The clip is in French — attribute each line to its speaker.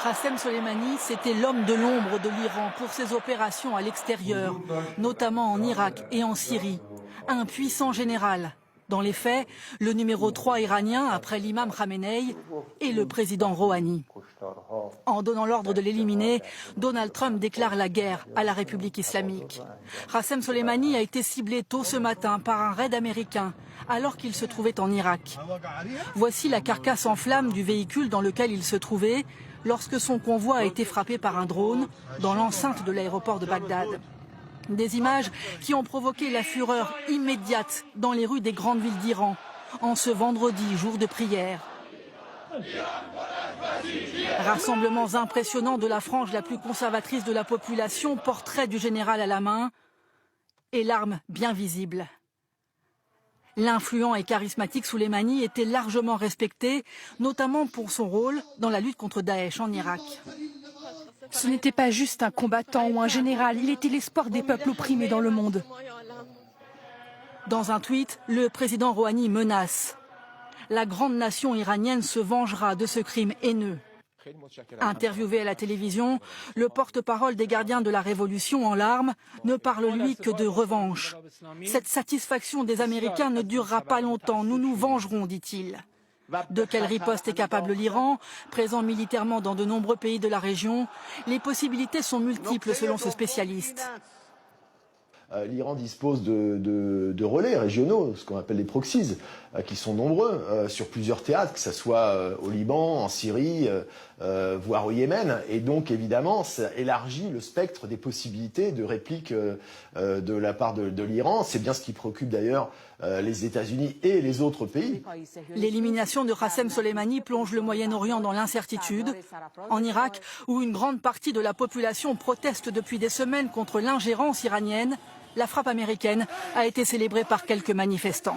Speaker 1: Qassem Soleimani, c'était l'homme de l'ombre de l'Iran pour ses opérations à l'extérieur, notamment en Irak et en Syrie. Un puissant général. Dans les faits, le numéro 3 iranien, après l'imam Khamenei, et le président Rouhani. En donnant l'ordre de l'éliminer, Donald Trump déclare la guerre à la République islamique. Qassem Soleimani a été ciblé tôt ce matin par un raid américain, alors qu'il se trouvait en Irak. Voici la carcasse en flammes du véhicule dans lequel il se trouvait, lorsque son convoi a été frappé par un drone dans l'enceinte de l'aéroport de Bagdad. Des images qui ont provoqué la fureur immédiate dans les rues des grandes villes d'Iran, en ce vendredi, jour de prière. Rassemblements impressionnants de la frange la plus conservatrice de la population, portrait du général à la main et l'arme bien visible. L'influent et charismatique Soleimani était largement respecté, notamment pour son rôle dans la lutte contre Daesh en Irak.
Speaker 2: Ce n'était pas juste un combattant ou un général, il était l'espoir des peuples opprimés dans le monde.
Speaker 1: Dans un tweet, le président Rouhani menace. La grande nation iranienne se vengera de ce crime haineux. Interviewé à la télévision, le porte-parole des gardiens de la Révolution en larmes ne parle lui que de revanche. Cette satisfaction des Américains ne durera pas longtemps, nous nous vengerons, dit-il. De quelle riposte est capable l'Iran, présent militairement dans de nombreux pays de la région? Les possibilités sont multiples selon ce spécialiste.
Speaker 3: L'Iran dispose de relais régionaux, ce qu'on appelle les proxies, qui sont nombreux sur plusieurs théâtres, que ce soit au Liban, en Syrie, voire au Yémen. Et donc, évidemment, ça élargit le spectre des possibilités de réplique de la part de l'Iran. C'est bien ce qui préoccupe d'ailleurs les États-Unis et les autres pays.
Speaker 1: L'élimination de Qassem Soleimani plonge le Moyen-Orient dans l'incertitude. En Irak, où une grande partie de la population proteste depuis des semaines contre l'ingérence iranienne, la frappe américaine a été célébrée par quelques manifestants.